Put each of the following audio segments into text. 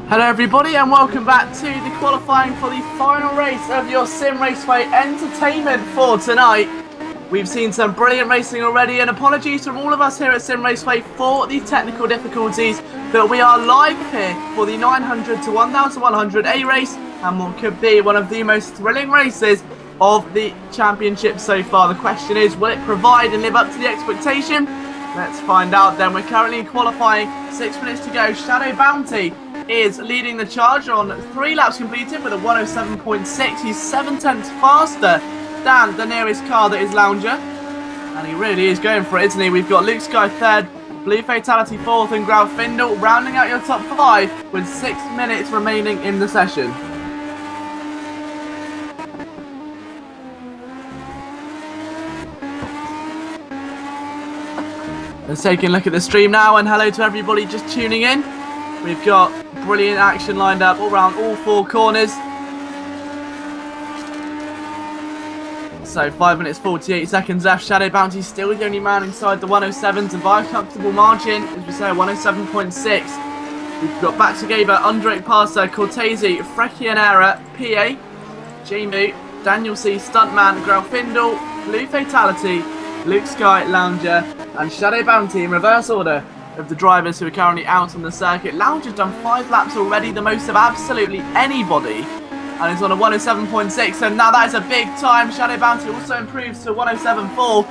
Hello everybody and welcome back to the qualifying for the final race of your Simraceway entertainment for tonight. We've seen some brilliant racing already, and apologies from all of us here at Simraceway for the technical difficulties, but we are live here for the 900 to 1100 A race and what could be one of the most thrilling races of the championship so far. The question is, will it provide and live up to the expectation? Let's find out then. We're currently qualifying, 6 minutes to go. Shadow Bounty is leading the charge on 3 laps completed with a 107.6. He's 7/10 faster than the nearest car that is Lounger, and he really is going for it, isn't he? We've got Luke Sky 3rd, Blue Fatality 4th, and Graufindel rounding out your top 5 with 6 minutes remaining in the session. Let's take a look at the stream now, and hello to everybody just tuning in. We've got brilliant action lined up all around all 4 corners. So 5 minutes 48 seconds left. Shadow Bounty still the only man inside the 107s, and by a comfortable margin, as we say, 107.6. We've got Baxagaba, Undrek Passer, Cortese, Frechianera, PA, Jamu, Daniel C, Stuntman, Graufindel, Blue Fatality, Luke Sky, Lounger, and Shadow Bounty in reverse order of the drivers who are currently out on the circuit. Lounger's done 5 laps already, the most of absolutely anybody, and is on a 107.6, and now that is a big time. Shadow Bounty also improves to 107.4,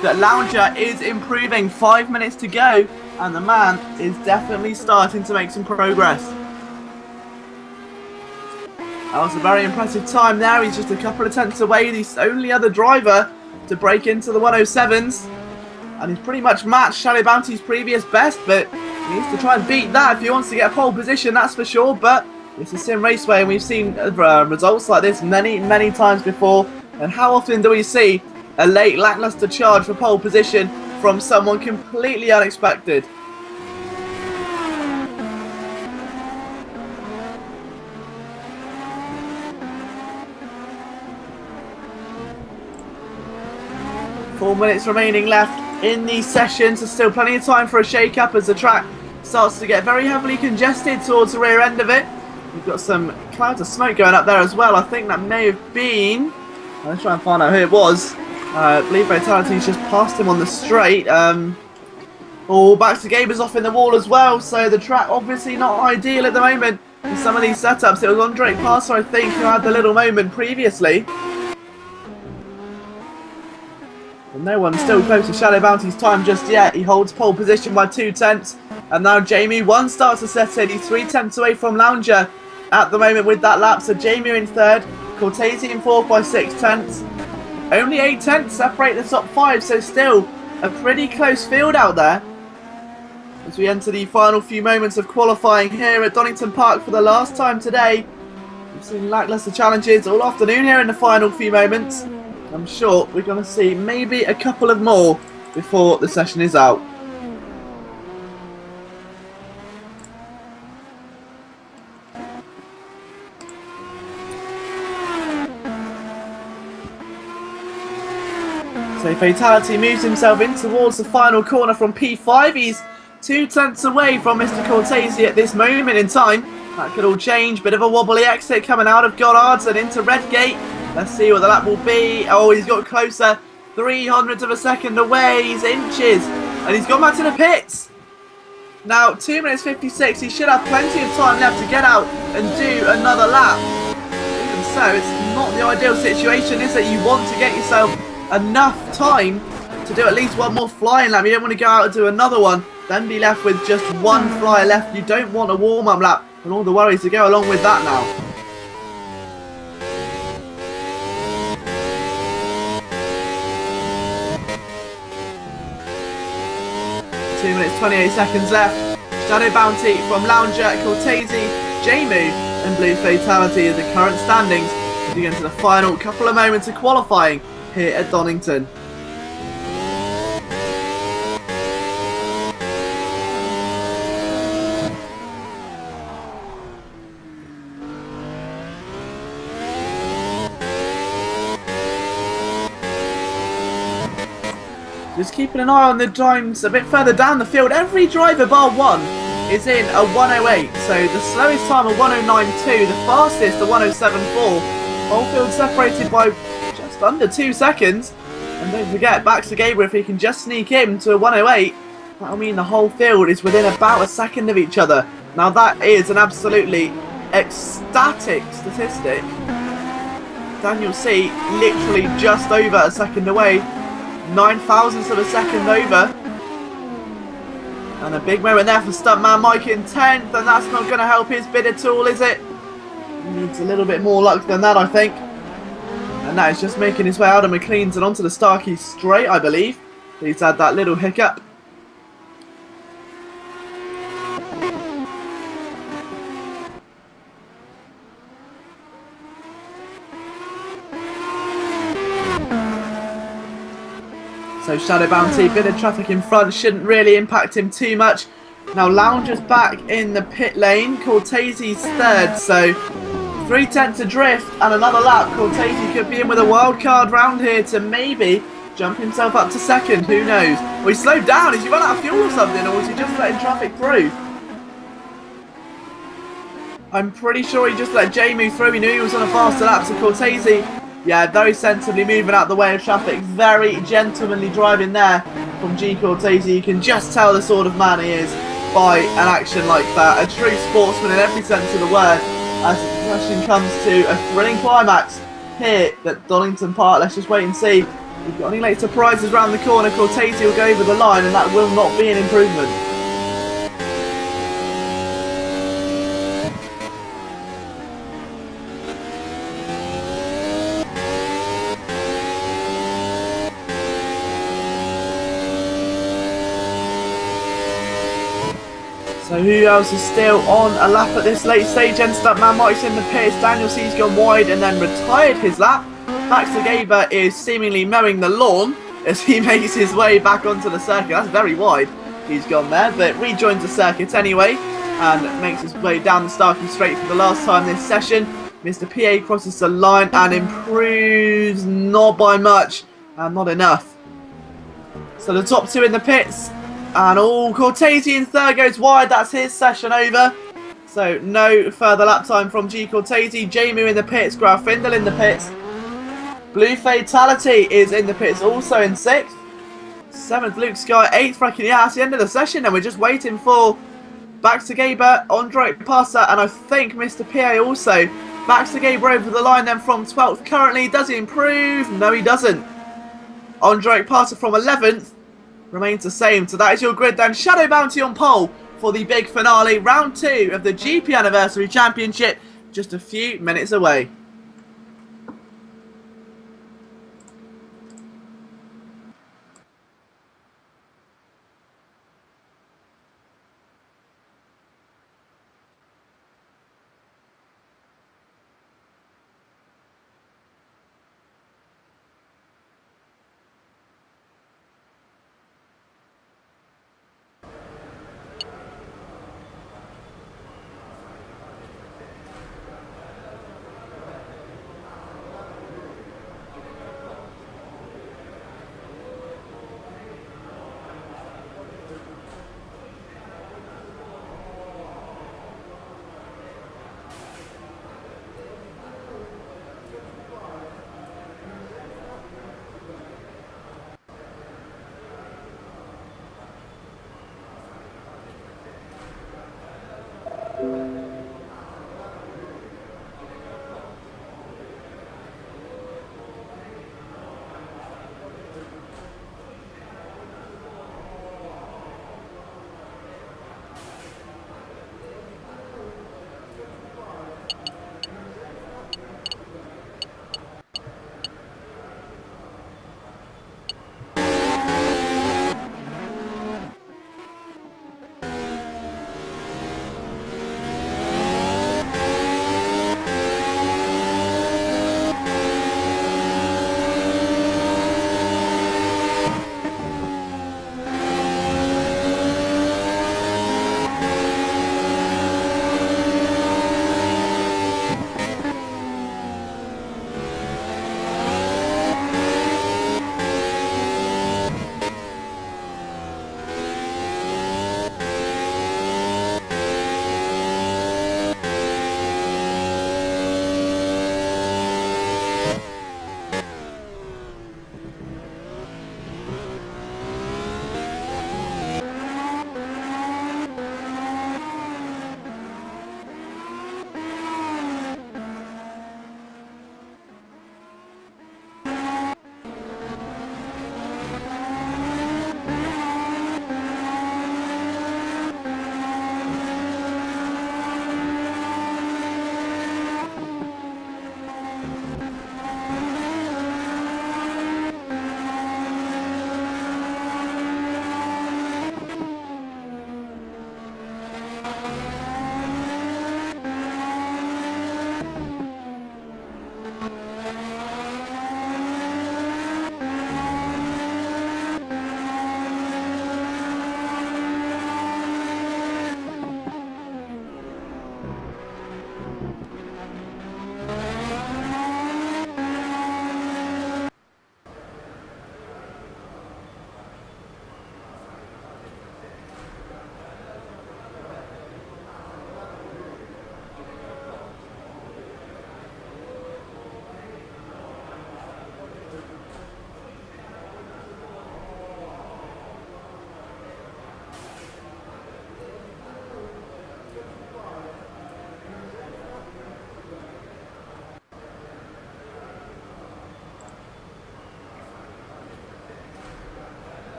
but Lounger is improving. 5 minutes to go, and the man is definitely starting to make some progress. That was a very impressive time there. He's just a couple of tenths away, the only other driver to break into the 107s. And he's pretty much matched Shadow Bounty's previous best, but he needs to try and beat that if he wants to get a pole position, that's for sure. But it's a Simraceway, and we've seen results like this many times before. And how often do we see a late lackluster charge for pole position from someone completely unexpected? Four minutes remaining left in the session, so still plenty of time for a shake-up as the track starts to get very heavily congested towards the rear end of it. We've got some clouds of smoke going up there as well. I think that may have been... Let's try and find out who it was. Blue Fatality's just passed him on the straight. Baxagaba's off in the wall as well, so the track obviously not ideal at the moment in some of these setups. It was Undrek Passer, I think, who had the little moment previously. No one's still close to Shadow Bounty's time just yet. He holds pole position by 2 tenths. And now Jamie 1 starts to set in. He's 3 tenths away from Lounger at the moment with that lap. So Jamie in 3rd. Cortese in 4th by 6 tenths. Only 8 tenths separate the top 5. So still a pretty close field out there. As we enter the final few moments of qualifying here at Donington Park for the last time today. We've seen lackluster challenges all afternoon here in the final few moments. I'm sure we're going to see maybe a couple of more before the session is out. So Fatality moves himself in towards the final corner from P5. He's 2 tenths away from Mr. Cortese at this moment in time. That could all change. Bit of a wobbly exit coming out of Goddard's and into Redgate. Let's see what the lap will be. Oh, he's got closer. 300ths of a second away. He's inches. And he's gone back to the pits. Now, 2 minutes 56. He should have plenty of time left to get out and do another lap. Even so, it's not the ideal situation, is it? You want to get yourself enough time to do at least one more flying lap. You don't want to go out and do another one, then be left with just one flyer left. You don't want a warm-up lap and all the worries to go along with that now. 2 minutes 28 seconds left. Shadow Bounty from Lounger, Cortese, Jamu and Blue Fatality are the current standings as we get into the final couple of moments of qualifying here at Donington. Just keeping an eye on the times a bit further down the field. Every driver bar one is in a 108. So the slowest time a 109.2, the fastest a 107.4. Whole field separated by just under 2 seconds. And don't forget, Baxter Gabriel, if he can just sneak in to a 108, that'll mean the whole field is within about a second of each other. Now that is an absolutely ecstatic statistic. Daniel C literally just over a second away. 9 thousandths of a second over. And a big moment there for Stuntman Mike in 10th, and that's not going to help his bid at all, is it? He needs a little bit more luck than that, I think. And that is just making his way out of McLean's and onto the Starkey straight, I believe. He's had that little hiccup. So Shadow Bounty, bit of traffic in front, shouldn't really impact him too much. Now Lounger's back in the pit lane, Cortese's third, so 3/10 adrift and another lap. Cortese could be in with a wild card round here to maybe jump himself up to second, who knows. Well, he slowed down, is he run out of fuel or something, or was he just letting traffic through? I'm pretty sure he just let Jay move through, he knew he was on a faster lap, so Cortese, yeah, very sensibly moving out the way of traffic. Very gentlemanly driving there from G. Cortese. You can just tell the sort of man he is by an action like that. A true sportsman in every sense of the word. As the session comes to a thrilling climax here at Donington Park. Let's just wait and see. We've got any late surprises around the corner. Cortese will go over the line, and that will not be an improvement. So who else is still on a lap at this late stage? Stuntman Mike's in the pits. Daniel C's gone wide and then retired his lap. Baxter Gaber is seemingly mowing the lawn as he makes his way back onto the circuit. That's very wide. He's gone there, but rejoins the circuit anyway and makes his way down the Starkey straight for the last time this session. Mr. PA crosses the line and improves not by much and not enough. So the top two in the pits. And Cortese in third goes wide. That's his session over. So no further lap time from G. Cortese. Jamu in the pits. Graf Findel in the pits. Blue Fatality is in the pits also in 6th. 7th Luke Sky. 8th Freaking. Yeah, that's the end of the session. And we're just waiting for Baxter Gaber, Andre Passer, and I think Mr. PA also. Baxter Gaber over the line then from 12th currently. Does he improve? No, he doesn't. Andre Passer from 11th. Remains the same. So that is your grid then. Shadow Bounty on pole for the big finale. Round 2 of the GP Anniversary Championship. Just a few minutes away.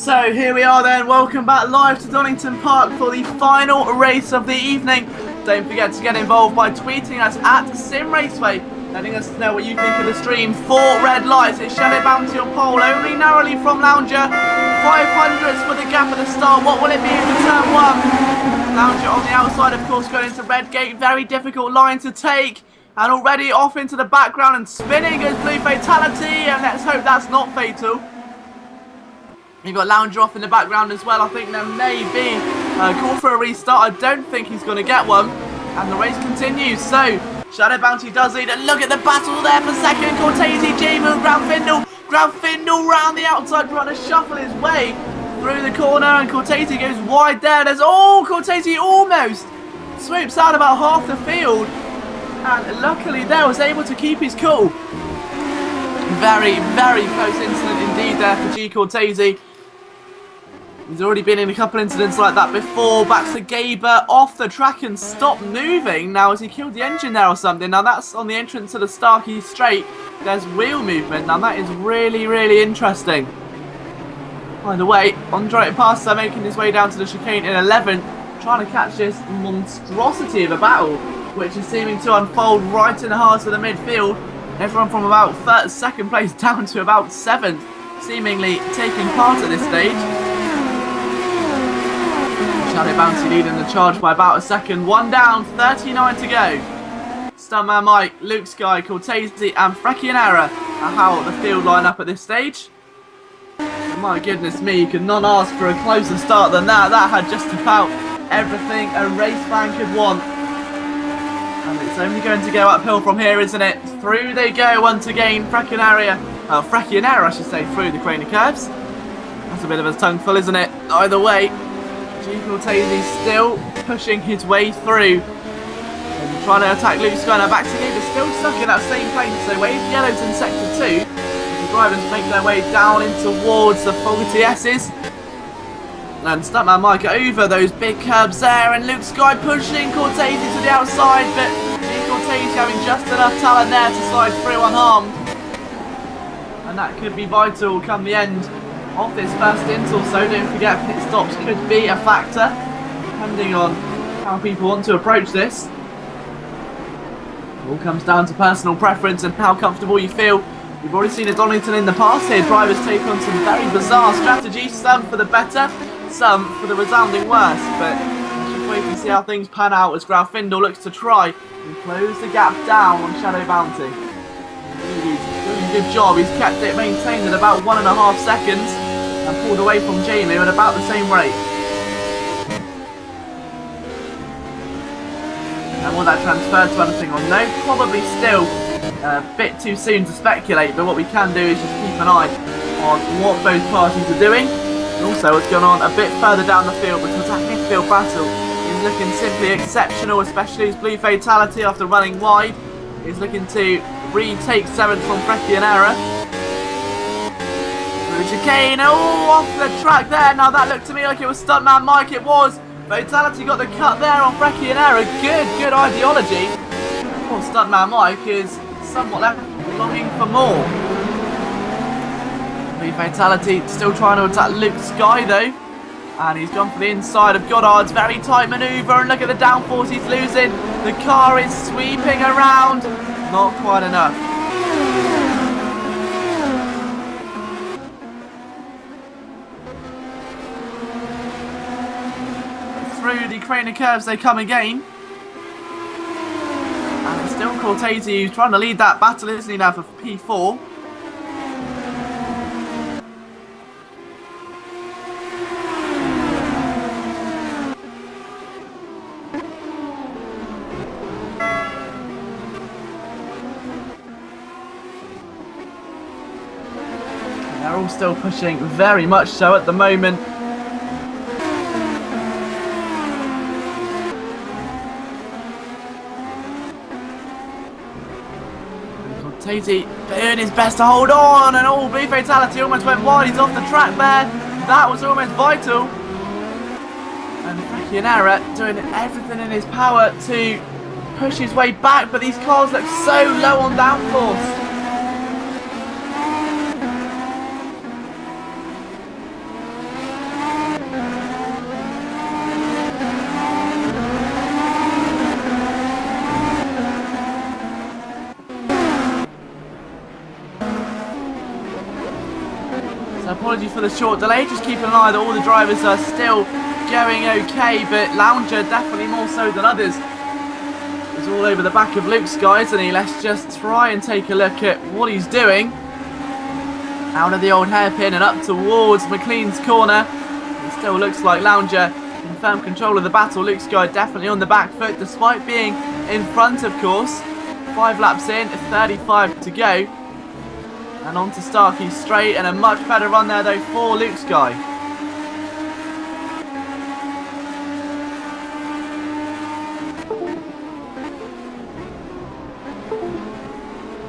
So here we are then, welcome back live to Donington Park for the final race of the evening. Don't forget to get involved by tweeting us at Simraceway, letting us know what you think of the stream. 4 red lights, it's Shadow Bounty on pole, only narrowly from Lounger. 500s with the gap at the start, what will it be into turn 1? Lounger on the outside, of course, going into Redgate, very difficult line to take. And already off into the background and spinning goes Blue Fatality, and let's hope that's not fatal. You've got Lounger off in the background as well. I think there may be a call for a restart. I don't think he's going to get one. And the race continues. So, Shadow Bounty does lead. And look at the battle there for second. Cortese, J-Moon, Grandfindle round the outside trying to shuffle his way through the corner. And Cortese goes wide there. There's, Cortese almost swoops out about half the field. And luckily there was able to keep his cool. Very, very close incident indeed there for G. Cortese. He's already been in a couple incidents like that before. Back to Gaber, off the track and stopped moving. Now, has he killed the engine there or something? Now, that's on the entrance to the Starkey Straight. There's wheel movement. Now, that is really, really interesting. By the way, Andre Pasta making his way down to the chicane in 11, trying to catch this monstrosity of a battle, which is seeming to unfold right in the heart of the midfield. Everyone from about 2nd place down to about 7th, seemingly taking part at this stage. Shadow Bounty leading the charge by about a second. 1 down, 39 to go. Stuntman Mike, Luke Sky, Cortese and Freccianera are how the field line up at this stage. My goodness me, you could not ask for a closer start than that. That had just about everything a race fan could want. And it's only going to go uphill from here, isn't it? Through they go once again. Freccianera, I should say, through the Craner curves. That's a bit of a tongueful, isn't it? Either way, G. Cortese still pushing his way through. And trying to attack Luke Skyner. Back to Gaber, still stuck in that same place. So wave yellows in sector 2. The drivers make their way down in towards the Fogarty S's. And Stuntman Mike over those big curbs there, and Luke Sky pushing Cortese to the outside, but Cortese having just enough talent there to slide through unharmed. And that could be vital come the end of this first stint or so. Don't forget, pit stops could be a factor, depending on how people want to approach this. It all comes down to personal preference and how comfortable you feel. We've already seen at Donington in the past here, drivers take on some very bizarre strategies, some for the better, some for the resounding worst, but let's just wait and see how things pan out as Grandfindle looks to try and close the gap down on Shadow Bounty. He's doing a good job. He's kept it maintained at about 1.5 seconds and pulled away from Jamie at about the same rate. And will that transfer to anything or no? Probably still a bit too soon to speculate, but what we can do is just keep an eye on what both parties are doing. And also what's going on a bit further down the field, because that midfield battle is looking simply exceptional, especially as Blue Fatality, after running wide, is looking to retake 7th from Freccianera. Chicane, off the track there. Now that looked to me like it was Stuntman Mike. It was. Fatality got the cut there on Freccianera. Good ideology. Poor Stuntman Mike is somewhat left longing for more. Fatality still trying to attack Luke Sky though, and he's gone for the inside of Goddard's. Very tight manoeuvre, and look at the downforce he's losing. The car is sweeping around, not quite enough. Through the Craner curves they come again, and it's still Cortese who's trying to lead that battle, isn't he, now for P4. They're all still pushing very much so at the moment. Cortese doing his best to hold on, and Blue Fatality almost went wide. He's off the track there. That was almost vital. And Freccianera doing everything in his power to push his way back, but these cars look so low on downforce. Apologies for the short delay. Just keep an eye that all the drivers are still going okay, but Lounger definitely more so than others. He's all over the back of Luke's guys, and let's just try and take a look at what he's doing. Out of the old hairpin and up towards McLean's corner. It still looks like Lounger in firm control of the battle. Luke's guy definitely on the back foot, despite being in front, of course. 5 laps in, 35 to go. And on to Starkey straight, and a much better run there though for Luke's guy.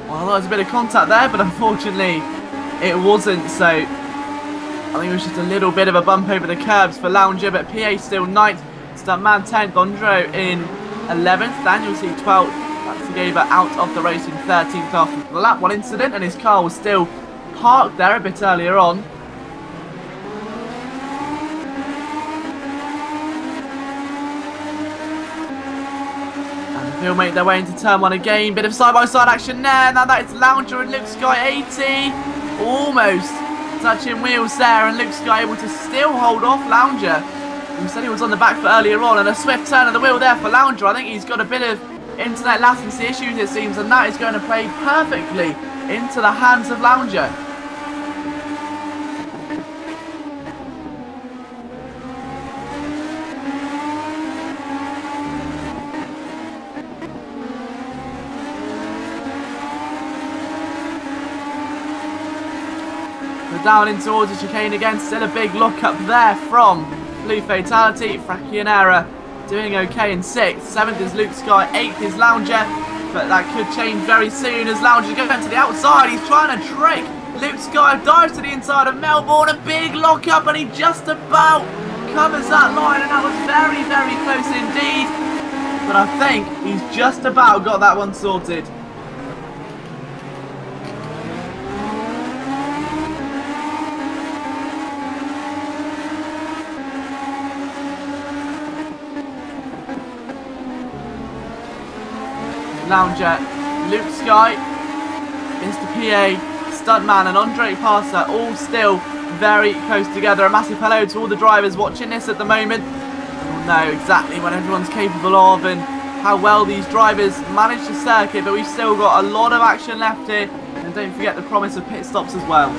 Well, there was a bit of contact there, but unfortunately it wasn't, so I think it was just a little bit of a bump over the curbs for Lounger, but PA still 9th, Stuntman 10th, Gondro in 11th, Daniel C 12th. Gava out of the race in 13th after the lap 1 incident, and his car was still parked there a bit earlier on. And they'll make their way into turn 1 again. Bit of side-by-side action there. Now that is Lounger and Luke Sky 80. Almost touching wheels there, and Luke Sky able to still hold off Lounger. He said he was on the back foot earlier on, and a swift turn of the wheel there for Lounger. I think he's got a bit of internet latency issues, it seems, and that is going to play perfectly into the hands of Lounger. We're down in towards the chicane again, still a big lock up there from Blue Fatality. Fraccionera doing okay in 6th. 7th is Luke Sky, 8th is Lounger, but that could change very soon as Lounger goes to the outside. He's trying to trick Luke Sky, dives to the inside of Melbourne, a big lock up, and he just about covers that line, and that was very, very close indeed. But I think he's just about got that one sorted. Lounger, Luke Sky, Mr. PA, Stuntman and Andre Passer all still very close together. A massive hello to all the drivers watching this at the moment. You'll know exactly what everyone's capable of and how well these drivers manage the circuit, but we've still got a lot of action left here, and don't forget the promise of pit stops as well.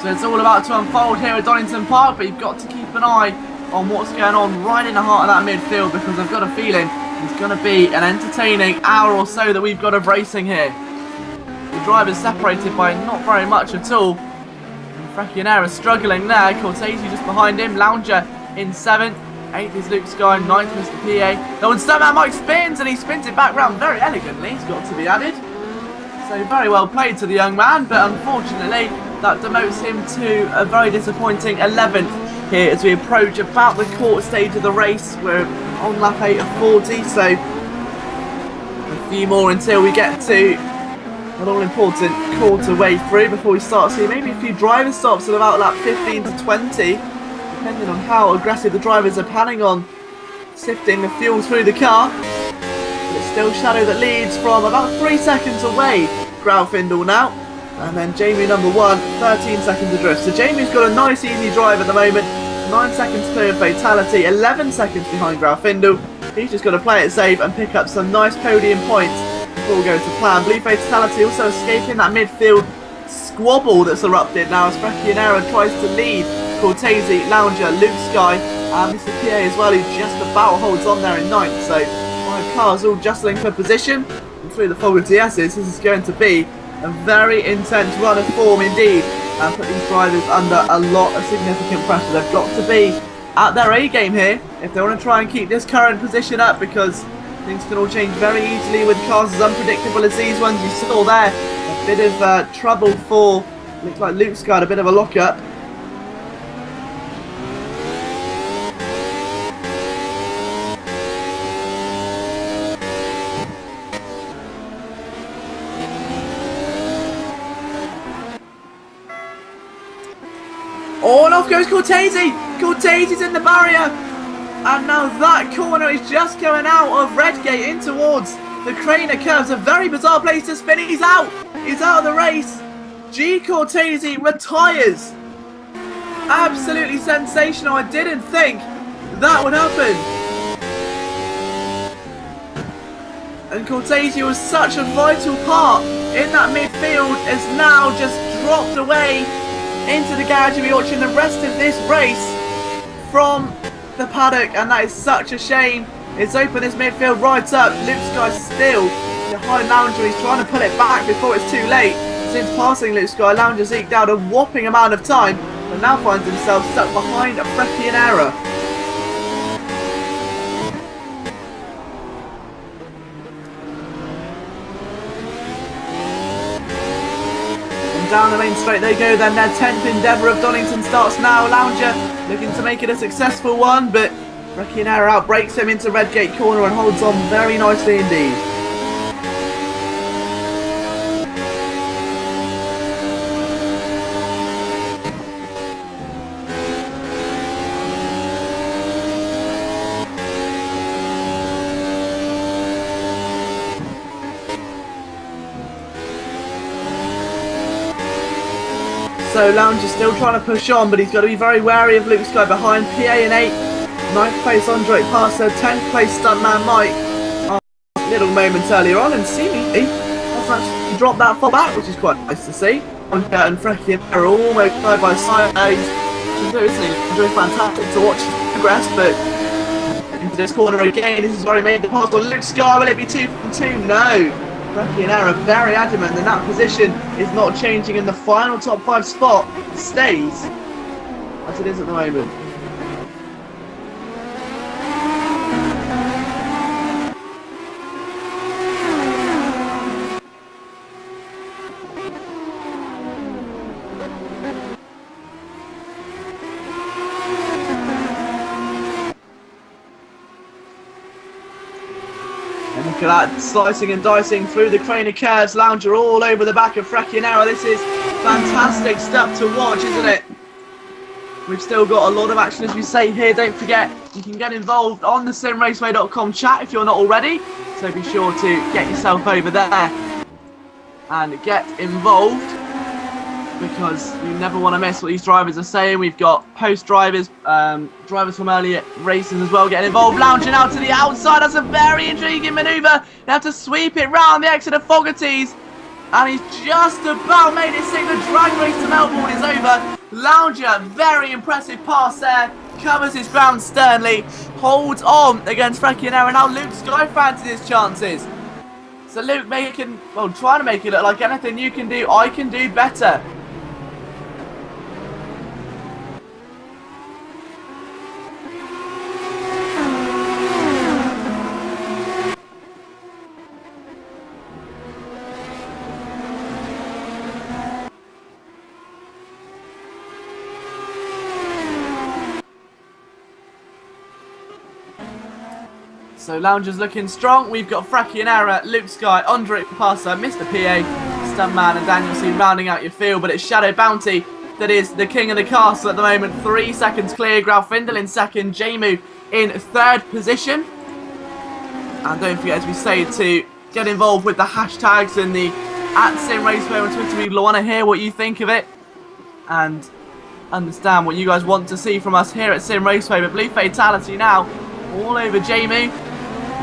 So it's all about to unfold here at Donington Park, but you've got to keep an eye on what's going on right in the heart of that midfield, because I've got a feeling it's going to be an entertaining hour or so that we've got of racing here. The drivers separated by not very much at all. Fraccionera struggling there. Cortese just behind him. Lounger in 7th. 8th is Luke Sky. 9th Mr. PA. No, and Stuntman Mike spins, and he spins it back round very elegantly. It's got to be added. So very well played to the young man, but unfortunately that demotes him to a very disappointing 11th here as we approach about the court stage of the race. We're on lap 8 of 40, so a few more until we get to an all-important quarter way through before we start seeing maybe a few driver stops at about lap 15 to 20, depending on how aggressive the drivers are planning on sifting the fuel through the car. But it's still Shadow that leads from about 3 seconds away. Graufinkel now, and then Jamie number 1, 13 seconds adrift. So Jamie's got a nice easy drive at the moment. 9 seconds clear of Fatality, 11 seconds behind Graufinkel. He's just got to play it safe and pick up some nice podium points before we go to plan. Blue Fatality also escaping that midfield squabble that's erupted now as Fraccionera tries to lead Cortese, Lounger, Luke Sky, and Mr. PA as well, who just about holds on there in 9th. So 5 cars all jostling for position, and through the fog of DSs, this is going to be a very intense run of form indeed, and put these drivers under a lot of significant pressure. They've got to be at their A game here if they want to try and keep this current position up, because things can all change very easily with cars as unpredictable as these ones. You saw there a bit of trouble for, looks like Luke's got a bit of a lock-up. Oh, and off goes Cortese! Cortese's in the barrier! And now that corner is just going out of Redgate in towards the Craner curves. A very bizarre place to spin. He's out! He's out of the race! G Cortese retires. Absolutely sensational. I didn't think that would happen. And Cortese was such a vital part in that midfield, has now just dropped away into the garage. We'll be watching the rest of this race from the paddock, and that is such a shame. It's opened this midfield right up. Luke Sky still behind Lounger. He's trying to pull it back before it's too late. Since passing Luke Sky, Lounger's eked out a whopping amount of time, but now finds himself stuck behind a Freccianera. And down the main straight they go then. Their 10th endeavour of Donington starts now. Lounger looking to make it a successful one, but Freccianera outbreaks him into Redgate corner and holds on very nicely indeed. So Lounger's still trying to push on, but he's got to be very wary of Luke Sky behind. PA in 8th, 9th place Andre Passer, 10th place Stuntman Mike. Little moments earlier on, and seemingly has actually dropped that far back, which is quite nice to see. Andre and Freccianera are almost side by side. He's doing fantastic to watch progress, but into this corner again. This is where he made the pass on Luke Sky. Will it be 2 from 2? No. Freccianera very adamant that that position is not changing, and the final top 5 spot stays as it is at the moment. And look at that, slicing and dicing through the crane of curves. Lounger all over the back of Freccianera. This is fantastic stuff to watch, isn't it? We've still got a lot of action, as we say here. Don't forget, you can get involved on the simraceway.com chat if you're not already. So be sure to get yourself over there and get involved, because you never want to miss what these drivers are saying. We've got post drivers, drivers from earlier races as well getting involved. Lounger now to the outside. That's a very intriguing manoeuvre. They have to sweep it round the exit of Fogarty's, and he's just about made it sick. The drag race to Melbourne is over. Lounger, very impressive pass there, covers his ground sternly, holds on against Freccianera. Now Luke Sky fancies his chances. So Luke trying to make it look like anything you can do, I can do better. So Lounger's looking strong. We've got Freccianera, Luke Sky, Andre Passer, Mr. PA, Stuntman and Daniel C rounding out your field, but it's Shadow Bounty that is the king of the castle at the moment. 3 seconds clear. Grauffindel in second, Jamu in 3rd position. And don't forget, as we say, to get involved with the hashtags and the @SimRaceway on Twitter. We want to hear what you think of it and understand what you guys want to see from us here at Simraceway. But Blue Fatality now all over Jamu.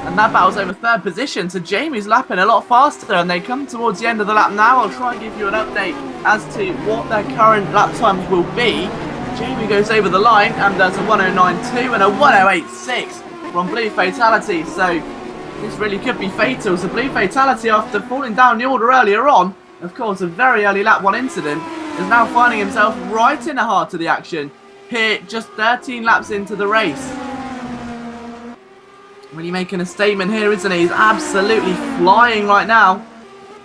And that battle's over 3rd position, so Jamie's lapping a lot faster, and they come towards the end of the lap now. I'll try and give you an update as to what their current lap times will be. Jamie goes over the line and does a 109.2 and a 108.6 from Blue Fatality, so this really could be fatal. So Blue Fatality, after falling down the order earlier on, of course a very early lap 1 incident, is now finding himself right in the heart of the action here just 13 laps into the race. Really making a statement here, isn't he? He's absolutely flying right now.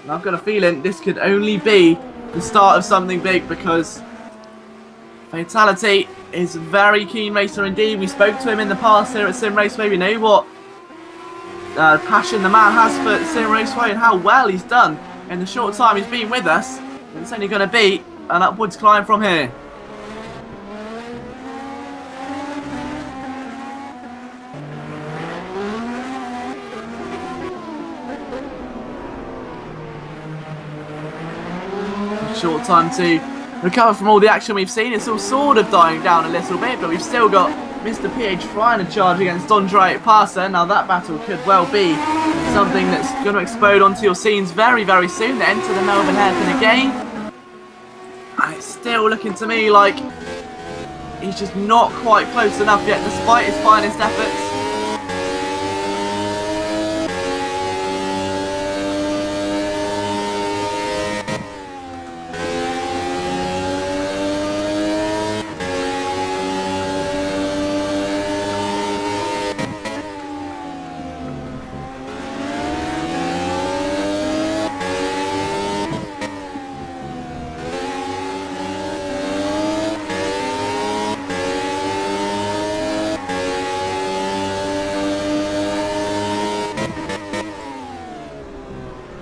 And I've got a feeling this could only be the start of something big, because Fatality is a very keen racer indeed. We spoke to him in the past here at Simraceway. We know what passion the man has for Simraceway and how well he's done in the short time he's been with us. And it's only going to be an upwards climb from here. short time to recover from all the action we've seen. It's all sort of dying down a little bit, but we've still got Mr. PH trying to charge against Andre Parser. Now that battle could well be something that's going to explode onto your scenes very, very soon. They enter the Melbourne hairpin again. And it's still looking to me like he's just not quite close enough yet, despite his finest efforts.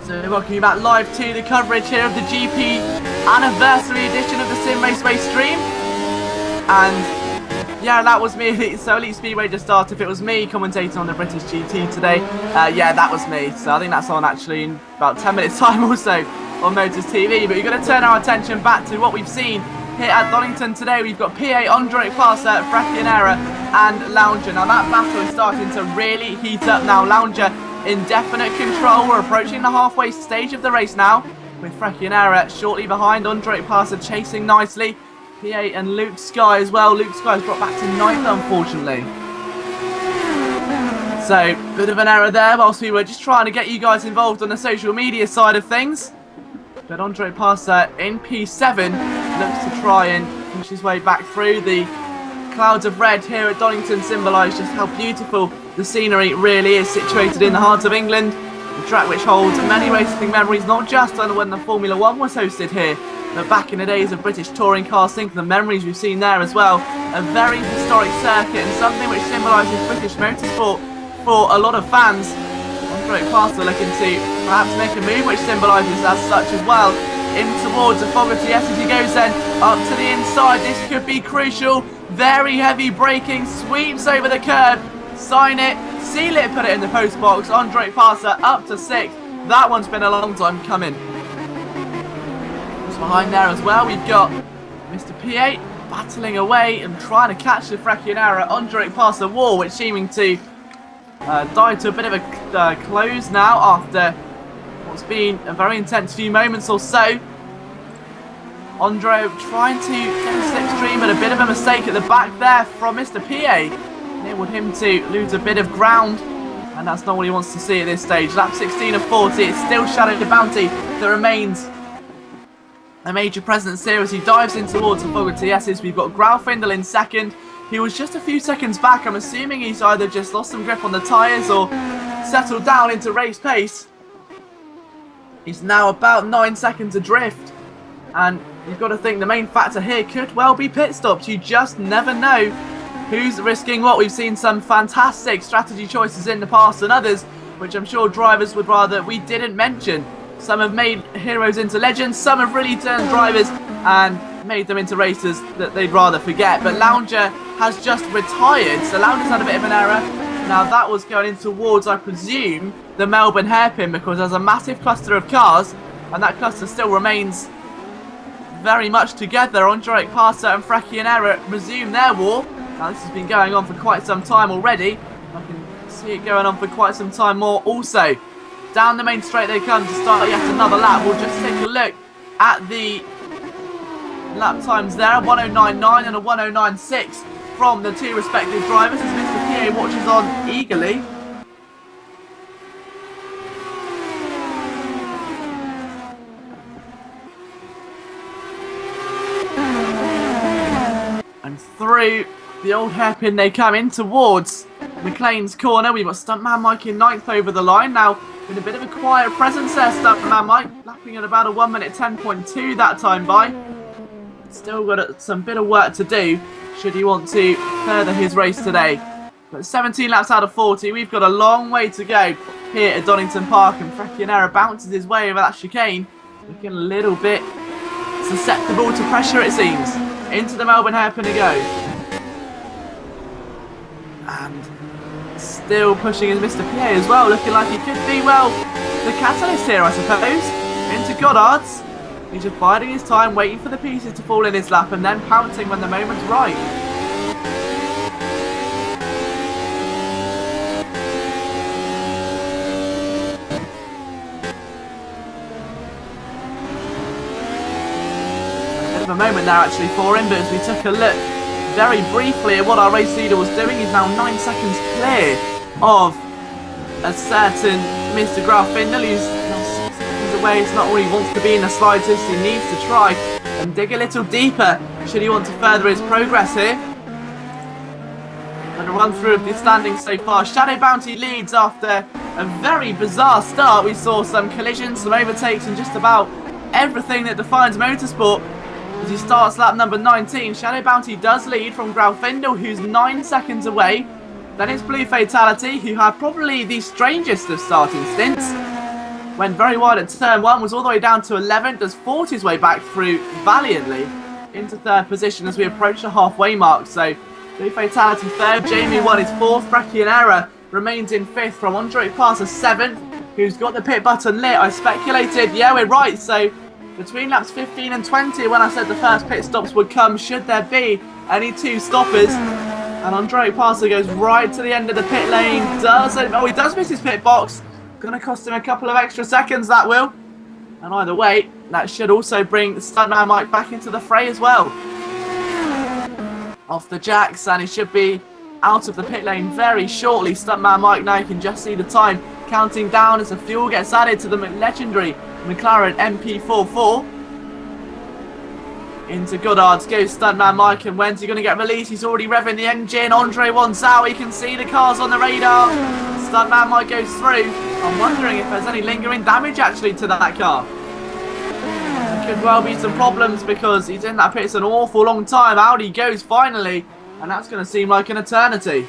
So welcome you back live to the coverage here of the GP anniversary edition of the Simraceway stream. And yeah, that was me. So Elite Speedway just started. If it was me commentating on the British GT today, yeah, that was me. So I think that's on actually in about 10 minutes time also on Motors TV. But you're going to turn our attention back to what we've seen here at Donington today. We've got PA, Andre Parser, Fracchionera and Lounger. Now that battle is starting to really heat up now. Lounger in definite control. We're approaching the halfway stage of the race now, with Fracchionera shortly behind. Andre Parser chasing nicely. PA and Luke Sky as well. Luke Sky's dropped back to 9th, unfortunately. So, bit of an error there whilst we were just trying to get you guys involved on the social media side of things. But Andre Parser in P7 looks to try and push his way back through. The clouds of red here at Donington symbolise just how beautiful the scenery really is, situated in the heart of England. The track which holds many racing memories, not just when the Formula 1 was hosted here, but back in the days of British touring cars. Think of the memories we've seen there as well. A very historic circuit and something which symbolises British motorsport for a lot of fans. Andre Parser looking to perhaps make a move which symbolises as such as well. In towards the Fogarty S as he goes then up to the inside. This could be crucial. Very heavy braking, sweeps over the curb. Sign it, seal it, put it in the post box. Andre Parser up to 6th. That one's been a long time coming. Just behind there as well, we've got Mr. P8 battling away and trying to catch the Fracchionera Andre Parser wall, which seeming to die to a bit of a close now after what's been a very intense few moments or so. Andre trying to get a slipstream, but a bit of a mistake at the back there from Mr. PA. Enabled him to lose a bit of ground, and that's not what he wants to see at this stage. Lap 16 of 40, it's still Shadow the Bounty that remains a major presence here as he dives in towards the Fogarty S's. We've got Graufindel in 2nd. He was just a few seconds back. I'm assuming he's either just lost some grip on the tyres or settled down into race pace. He's now about 9 seconds adrift, and you've got to think the main factor here could well be pit stops. You just never know who's risking what. We've seen some fantastic strategy choices in the past and others which I'm sure drivers would rather we didn't mention. Some have made heroes into legends, some have really turned drivers and made them into racers that they'd rather forget. But Lounger has just retired, so Lounger's had a bit of an error. Now that was going in towards, I presume, the Melbourne hairpin, because there's a massive cluster of cars and that cluster still remains very much together. Andre Parser and Fracchionera resume their war. Now this has been going on for quite some time already. I can see it going on for quite some time more also. Down the main straight they come to start yet another lap. We'll just take a look at the lap times there. 109.9 and a 109.6 from the two respective drivers as Mr. PA watches on eagerly. And through the old hairpin they come in towards McLean's corner. We've got Stuntman Mike in 9th over the line. Now, in a bit of a quiet presence there, Stuntman Mike, lapping at about a 1 minute 10.2 that time by. Still got some bit of work to do should he want to further his race today. But 17 laps out of 40, we've got a long way to go here at Donington Park, and Fracchionera bounces his way over that chicane, looking a little bit susceptible to pressure it seems. Into the Melbourne hairpin he goes. And still pushing is Mr. PA as well, looking like he could be, well, the catalyst here, I suppose. Into Goddard's. He's just biding his time, waiting for the pieces to fall in his lap and then pouncing when the moment's right. A bit of a moment there actually for him, but as we took a look very briefly at what our race leader was doing, he's now 9 seconds clear of a certain Mr. Grafindel, who's now 6 seconds away. It's not all he wants to be in the slightest. He needs to try and dig a little deeper should he want to further his progress here. And a run through of the standings so far. Shadow Bounty leads after a very bizarre start. We saw some collisions, some overtakes, and just about everything that defines motorsport. As he starts lap number 19, Shadow Bounty does lead from Grafindel, who's 9 seconds away. Then it's Blue Fatality, who had probably the strangest of starting stints. Went very wide at turn 1, was all the way down to 11th, does fought his way back through valiantly into 3rd position as we approach the halfway mark. So Blue Fatality 3rd, Jamie 1 is 4th, Fracchionera remains in 5th from Andre Passer 7th, who's got the pit button lit. I speculated, yeah, we're right, so between laps 15 and 20, when I said the first pit stops would come, should there be any 2 stoppers. And Andre Passer goes right to the end of the pit lane. He does miss his pit box. Going to cost him a couple of extra seconds, that will. And either way, that should also bring Stuntman Mike back into the fray as well. Off the jacks, and he should be out of the pit lane very shortly. Stuntman Mike now, you can just see the time counting down as the fuel gets added to the legendary McLaren MP44. Into Goddard's goes Stuntman Mike, and when's he going to get released? He's already revving the engine. Andre wants out. He can see the cars on the radar. Stuntman Mike goes through. I'm wondering if there's any lingering damage actually to that car. There could well be some problems because he's in that pit an awful long time. Out he goes finally, and that's going to seem like an eternity.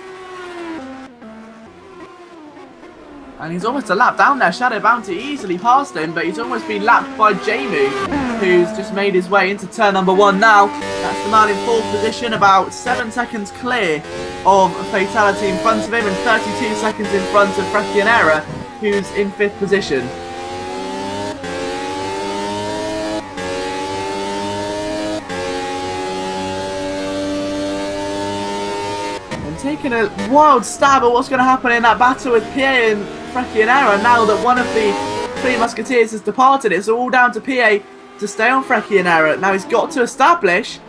And he's almost a lap down there. Shadow Bounty easily passed him, but he's almost been lapped by Jamie, who's just made his way into turn number 1 now. That's the man in 4th position, about 7 seconds clear of Fatality in front of him, and 32 seconds in front of Fracchionera, who's in 5th position. And taking a wild stab at what's going to happen in that battle with Pierre and Fracchionera, now that one of the 3 Musketeers has departed. It's all down to PA to stay on Fracchionera. Now he's got to establish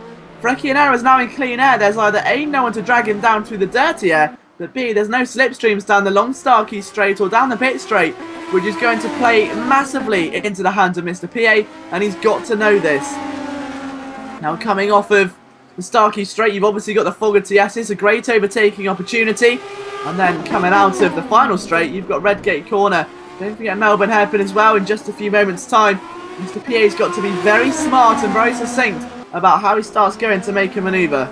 Fracchionera is now in clean air. There's either A, no one to drag him down through the dirty air, but B, there's no slipstreams down the long Starkey straight or down the pit straight, which is going to play massively into the hands of Mr. PA, and he's got to know this. Now coming off of the Starkey straight, you've obviously got the Fogarty S. It's a great overtaking opportunity. And then coming out of the final straight, you've got Redgate Corner. Don't forget Melbourne Hairpin as well in just a few moments' time. Mr. PA's got to be very smart and very succinct about how he starts going to make a manoeuvre.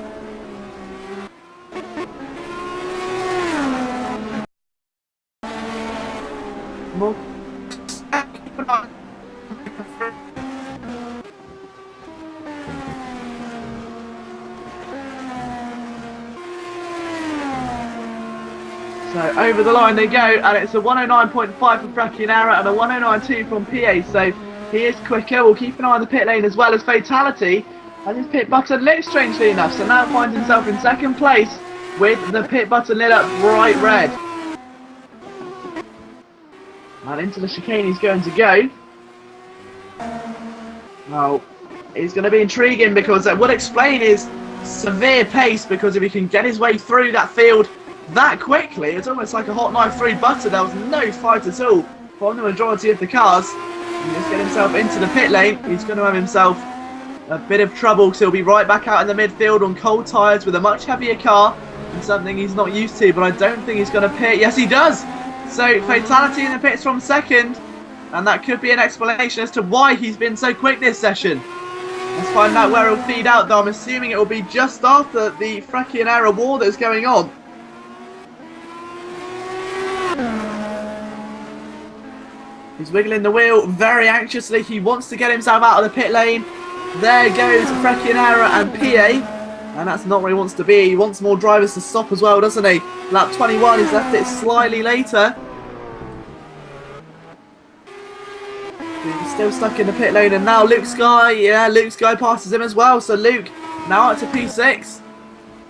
So over the line they go, and it's a 109.5 from Fracchionera and a 109.2 from PA, so he is quicker. We'll keep an eye on the pit lane as well as Fatality. And his pit button lit, strangely enough, so now finds himself in 2nd place with the pit button lit up bright red. And into the chicane he's going to go. Well, it's going to be intriguing because that would explain his severe pace, because if he can get his way through that field that quickly, it's almost like a hot knife through butter. There was no fight at all from the majority of the cars. And just get himself into the pit lane. He's going to have himself a bit of trouble, because he'll be right back out in the midfield on cold tyres with a much heavier car, and something he's not used to, but I don't think he's going to pit. Yes, he does! So Fatality in the pits from 2nd, and that could be an explanation as to why he's been so quick this session. Let's find out where he'll feed out, though I'm assuming it will be just after the Fracchionera war that's going on. He's wiggling the wheel very anxiously. He wants to get himself out of the pit lane. There goes Fracchionera and PA. And that's not where he wants to be. He wants more drivers to stop as well, doesn't he? Lap 21, he's left it slightly later. He's still stuck in the pit lane, and now Luke Sky, Luke Sky passes him as well. So Luke now up to P6.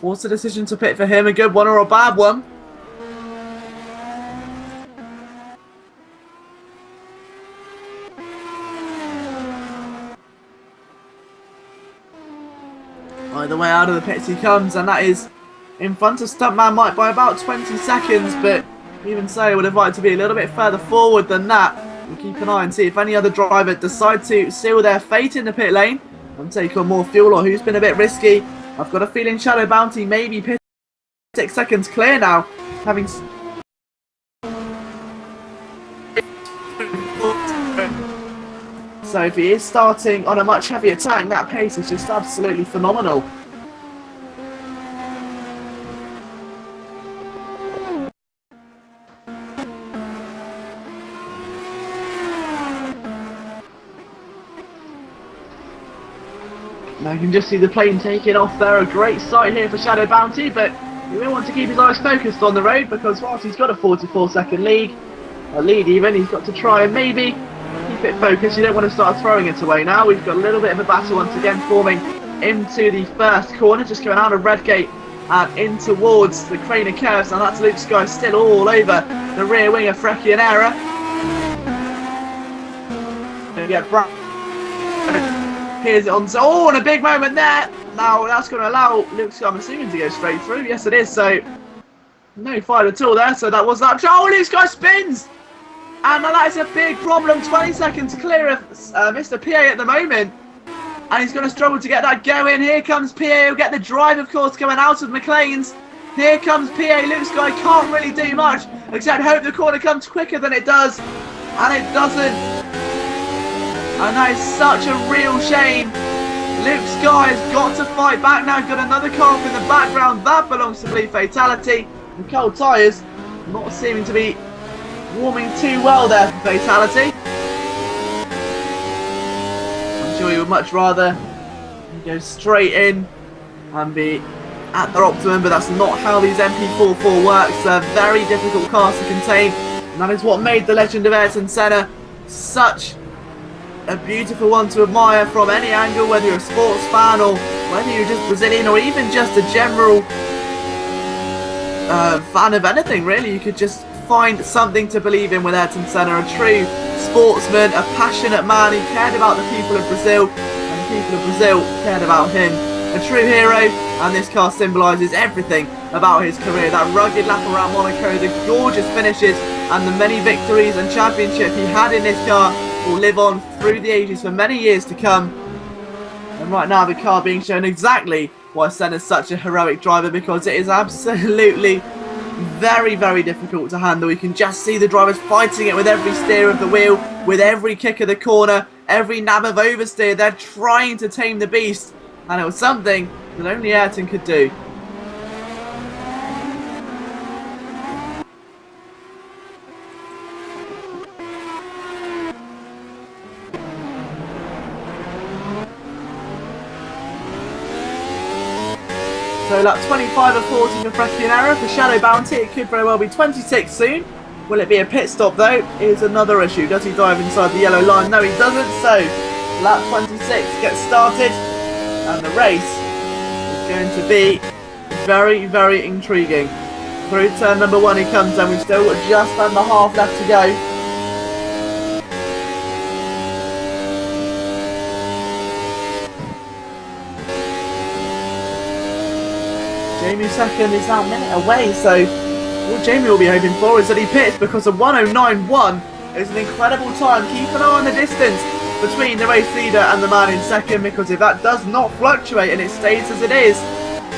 What's the decision to pit for him? A good one or a bad one? Either way, out of the pits he comes, and that is in front of Stuntman Mike by about 20 seconds, but even so, would have liked to be a little bit further forward than that. We'll keep an eye and see if any other driver decide to seal their fate in the pit lane and take on more fuel, or who's been a bit risky. I've got a feeling Shadow Bounty may be pitted 6 seconds clear now, having... So if he is starting on a much heavier tank, that pace is just absolutely phenomenal. Now you can just see the plane taking off there. A great sight here for Shadow Bounty, but he will want to keep his eyes focused on the road, because whilst he's got a 44-second lead, he's got to try and maybe keep it focused. You don't want to start throwing it away now. We've got a little bit of a battle once again forming into the first corner, just going out of Redgate and in towards the Craner Curves. And that's Luke Sky still all over the rear wing of Freccianera. Here's it on. Oh, and a big moment there. Now that's going to allow Luke Sky, I'm assuming, to go straight through. Yes, it is. So no fight at all there. So that was that. Oh, Luke Sky spins. And that is a big problem. 20 seconds clear of Mr. PA at the moment. And he's going to struggle to get that going. Here comes PA. He'll get the drive, of course, going out of McLean's. Here comes PA. Luke Sky can't really do much except hope the corner comes quicker than it does. And it doesn't. And that is such a real shame. Luke Sky has got to fight back now. Got another car up in the background. That belongs to Bleed Fatality. And cold tyres not seeming to be warming too well there for Fatality. I'm sure you would much rather go straight in and be at their optimum, but that's not how these MP44 works. They're very difficult cars to contain, and that is what made the legend of Ayrton Senna such a beautiful one to admire from any angle, whether you're a sports fan or whether you're just Brazilian or even just a general fan of anything really. You could just find something to believe in with Ayrton Senna. A true sportsman, a passionate man. He cared about the people of Brazil, and the people of Brazil cared about him. A true hero, and this car symbolises everything about his career. That rugged lap around Monaco, the gorgeous finishes, and the many victories and championship he had in this car will live on through the ages for many years to come. And right now the car being shown exactly why Senna's such a heroic driver, because it is absolutely very, very difficult to handle. You can just see the drivers fighting it with every steer of the wheel, with every kick of the corner, every nab of oversteer. They're trying to tame the beast, and it was something that only Ayrton could do. So lap 25 of 40 for Freccianera. For Shadow Bounty, it could very well be 26 soon. Will it be a pit stop though? Is another issue. Does he dive inside the yellow line? No, he doesn't. So lap 26 gets started, and the race is going to be very, very intriguing. Through turn number 1 he comes, and we've still got just under half left to go. Jamie second is now a minute away, so what Jamie will be hoping for is that he pits, because a 109.1 is an incredible time. Keep an eye on the distance between the race leader and the man in second, because if that does not fluctuate and it stays as it is,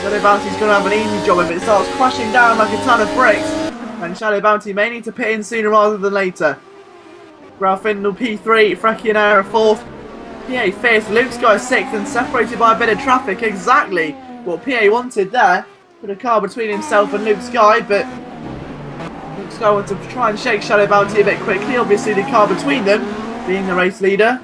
Shadow Bounty's going to have an easy job. If it starts crashing down like a ton of bricks, then Shadow Bounty may need to pit in sooner rather than later. Grafindel P3, Freccianera 4th, PA 5th, Luke Sky 6th, and separated by a bit of traffic. Exactly what PA wanted there. Put a car between himself and Luke Sky, but Luke Sky wants to try and shake Shadow Bounty a bit quickly. Obviously the car between them being the race leader.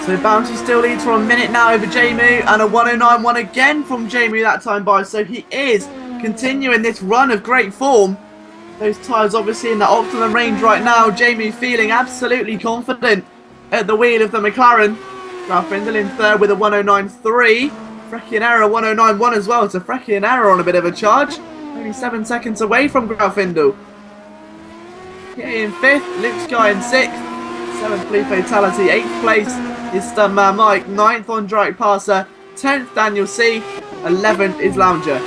So Bounty still leads for a minute now over Jamu, and a 109.1 again from Jamu that time by. So he is continuing this run of great form. Those tyres obviously in the optimum range right now. Jamu feeling absolutely confident at the wheel of the McLaren. Grafindel in third with a 109.3. Freaking error 109.1 as well. It's a freaking error on a bit of a charge. Only 7 seconds away from Grafindel. In fifth, Luke Sky in sixth. Seventh, Blue Fatality. Eighth place is Stuntman Mike. Ninth on Direct Passer. 10th, Daniel C. 11th is Lounger.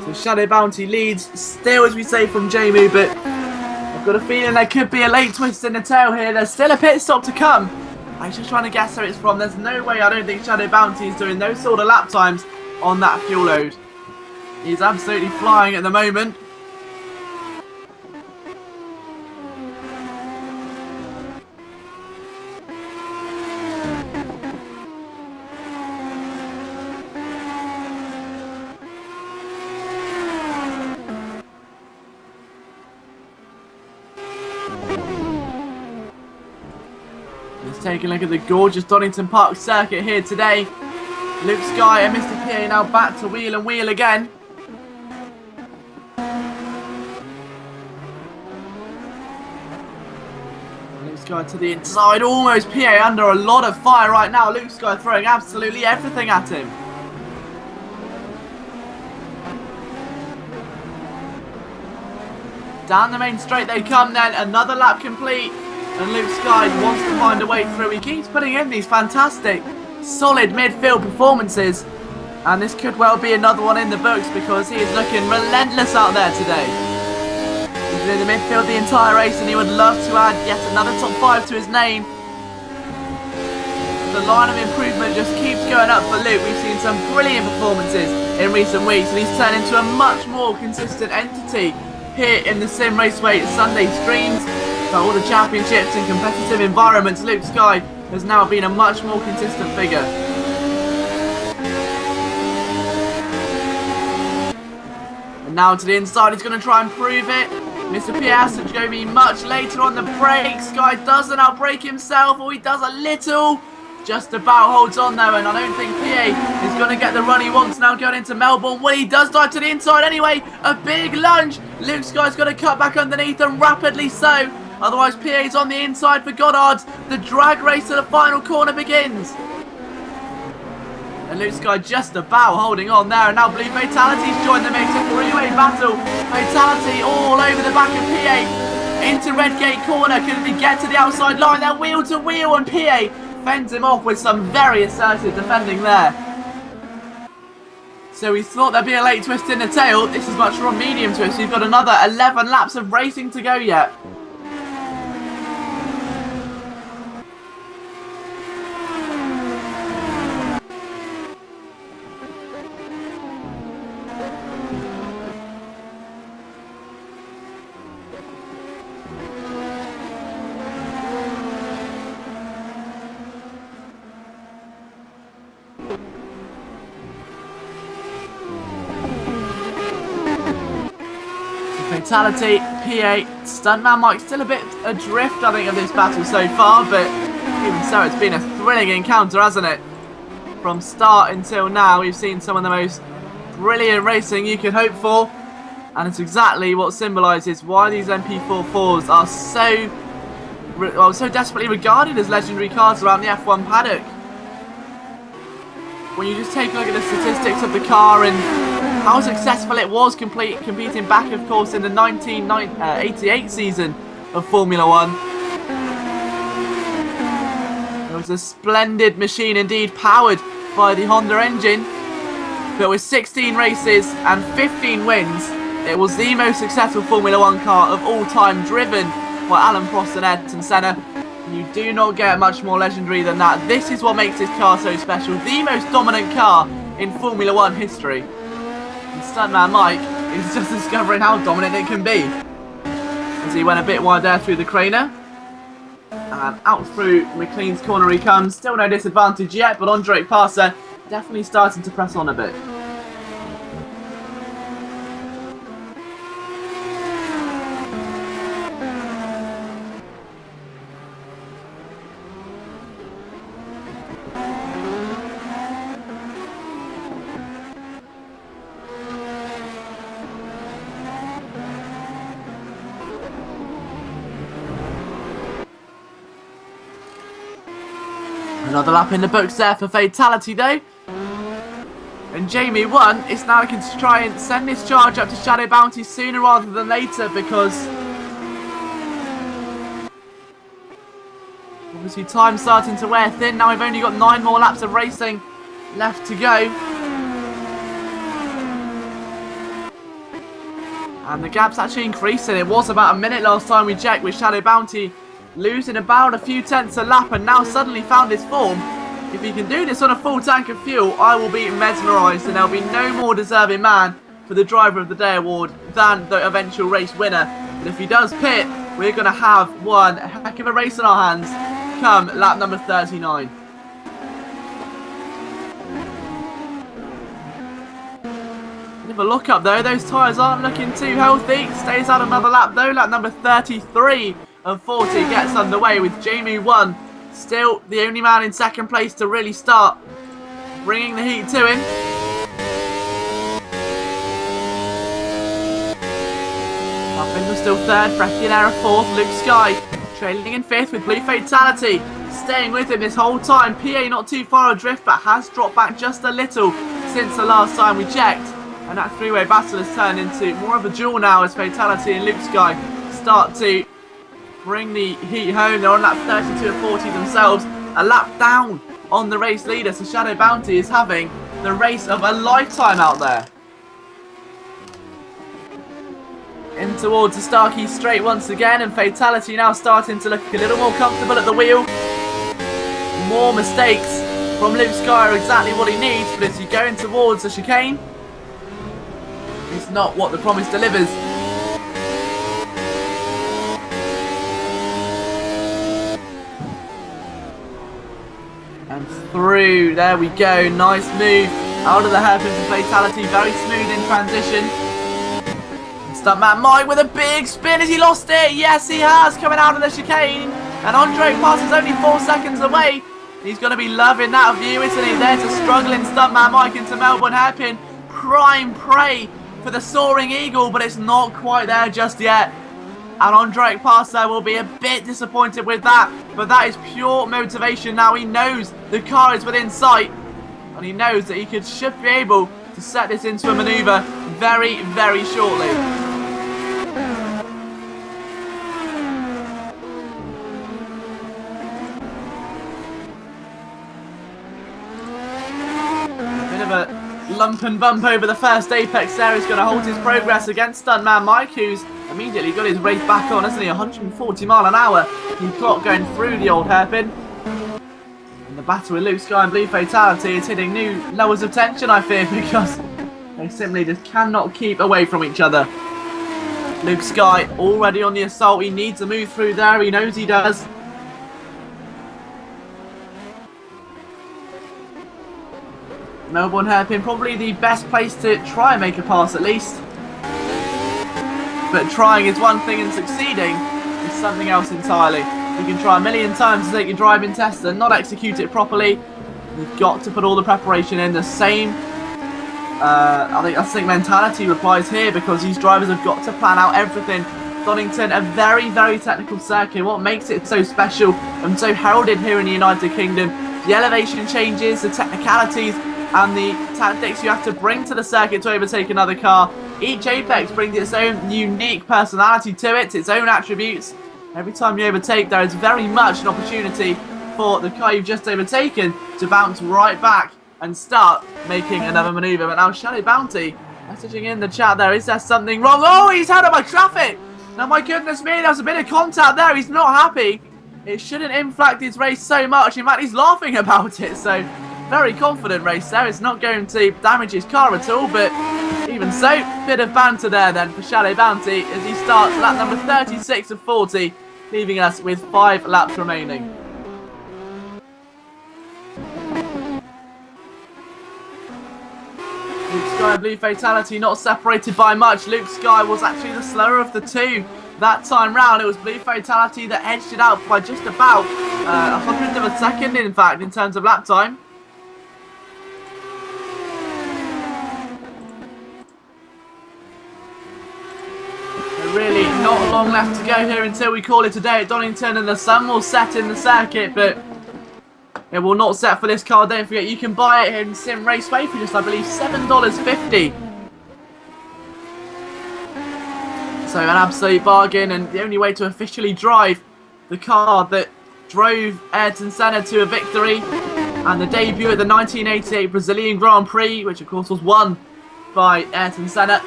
So Shadow Bounty leads still, as we say, from Jamu, but I've got a feeling there could be a late twist in the tail here. There's still a pit stop to come. I'm just trying to guess where it's from. There's no way I don't think Shadow Bounty is doing those sort of lap times on that fuel load. He's absolutely flying at the moment. Let's take a look at the gorgeous Donington Park circuit here today. Luke Sky and Mr. PA now back to wheel and wheel again. Luke Sky to the inside, almost PA under a lot of fire right now. Luke Sky throwing absolutely everything at him. Down the main straight they come then, another lap complete. And Luke Sky wants to find a way through. He keeps putting in these fantastic, solid midfield performances. And this could well be another one in the books because he is looking relentless out there today. He's been in the midfield the entire race and he would love to add yet another top 5 to his name. The line of improvement just keeps going up for Luke. We've seen some brilliant performances in recent weeks and he's turned into a much more consistent entity here in the Simraceway Sunday streams. All the championships and competitive environments, Luke Sky has now been a much more consistent figure. And now to the inside, he's going to try and prove it. Mr. Piastri is going to be much later on the break. Sky doesn't outbrake himself, or he does a little. Just about holds on though, and I don't think PA is going to get the run he wants now going into Melbourne. Well, he does dive to the inside anyway. A big lunge. Luke Sky's got to cut back underneath, and rapidly so. Otherwise, PA's on the inside for Goddard. The drag race to the final corner begins. And Luke Sky just about holding on there. And now Blue Fatality's joined the mix. A three-way battle. Fatality all over the back of PA. Into Redgate corner. Can he get to the outside line? They're wheel to wheel. And PA fends him off with some very assertive defending there. So we thought there'd be a late twist in the tail. This is much more a medium twist. We've got another 11 laps of racing to go yet. Fatality, PA, Stuntman Mike still a bit adrift, I think, of this battle so far, but even so, it's been a thrilling encounter, hasn't it? From start until now, we've seen some of the most brilliant racing you could hope for, and it's exactly what symbolises why these MP44s are so desperately regarded as legendary cars around the F1 paddock. When you just take a look at the statistics of the car and how successful it was competing back, of course, in the 1988 season of Formula 1. It was a splendid machine indeed, powered by the Honda engine. But with 16 races and 15 wins, it was the most successful Formula 1 car of all time, driven by Alan Prost and Ayrton Senna. You do not get much more legendary than that. This is what makes this car so special. The most dominant car in Formula 1 history. And Stuntman Mike is just discovering how dominant it can be. As he went a bit wide there through the craner. And out through McLean's corner he comes. Still no disadvantage yet, but Ondrej Parser definitely starting to press on a bit. Another lap in the books there for Fatality though. And Jamie 1 is now looking to try and send this charge up to Shadow Bounty sooner rather than later, because obviously time's starting to wear thin. Now we've only got 9 more laps of racing left to go. And the gap's actually increasing. It was about a minute last time we checked, with Shadow Bounty losing about a few tenths a lap, and now suddenly found his form. If he can do this on a full tank of fuel, I will be mesmerised, and there'll be no more deserving man for the Driver of the Day award than the eventual race winner. But if he does pit, we're going to have one heck of a race in our hands come lap number 39. Have a look up though, those tyres aren't looking too healthy. Stays out another lap though. Lap number 33 of 40 gets underway with Jamie 1 still the only man in second place to really start bringing the heat to him. Muffins still third, Freckionera fourth, Luke Sky trailing in fifth with Blue Fatality staying with him this whole time. PA not too far adrift, but has dropped back just a little since the last time we checked. And that three-way battle has turned into more of a duel now as Fatality and Luke Sky start to bring the heat home. They're on lap 32 of 40 themselves, a lap down on the race leader. So Shadow Bounty is having the race of a lifetime out there. In towards the Starkey straight once again, and Fatality now starting to look a little more comfortable at the wheel. More mistakes from Luke Sky are exactly what he needs, but as you go in towards the chicane, it's not what the promise delivers. And through, there we go, nice move out of the hairpin for Fatality, very smooth in transition. Stuntman Mike with a big spin, has he lost it? Yes he has, coming out of the chicane, and Ondrej Parser's only 4 seconds away. He's going to be loving that view, isn't he? There's a struggling Stuntman Mike into Melbourne hairpin, prime prey for the Soaring Eagle, but it's not quite there just yet. And Ondrej Parser will be a bit disappointed with that, but that is pure motivation now. He knows the car is within sight, and he knows that he should be able to set this into a manoeuvre very, very shortly. Bit of a lump and bump over the first apex there is going to hold his progress against Stuntman Mike, who's immediately got his race back on, hasn't he? 140 mile an hour he clock going through the old hairpin. And the battle with Luke Sky and Blue Fatality is hitting new levels of tension, I fear, because they simply just cannot keep away from each other. Luke Sky already on the assault. He needs to move through there. He knows he does. Melbourne hairpin, probably the best place to try and make a pass at least. But trying is one thing and succeeding is something else entirely. You can try a million times to take your driving test and not execute it properly. You've got to put all the preparation in. The same, I think mentality applies here, because these drivers have got to plan out everything. Donington, a very, very technical circuit. What makes it so special and so heralded here in the United Kingdom, the elevation changes, the technicalities, and the tactics you have to bring to the circuit to overtake another car. Each apex brings its own unique personality to it, its own attributes. Every time you overtake, there is very much an opportunity for the car you've just overtaken to bounce right back and start making another manoeuvre. But now Shadow Bounty messaging in the chat there, is there something wrong? Oh, he's held up by traffic! Now, my goodness me, there was a bit of contact there. He's not happy. It shouldn't inflect his race so much. In fact, he's laughing about it, so very confident race there. It's not going to damage his car at all, but even so, bit of banter there then for Shadow Bounty as he starts lap number 36 of 40 leaving us with 5 laps remaining. Luke Sky and Blue Fatality not separated by much. Luke Sky was actually the slower of the two that time round. It was Blue Fatality that edged it out by just about 100th of a second, in fact, in terms of lap time. Really not long left to go here until we call it a day at Donington, and the sun will set in the circuit, but it will not set for this car. Don't forget, you can buy it in Simraceway for just, I believe, $7.50. So an absolute bargain, and the only way to officially drive the car that drove Ayrton Senna to a victory and the debut at the 1988 Brazilian Grand Prix, which of course was won by Ayrton Senna.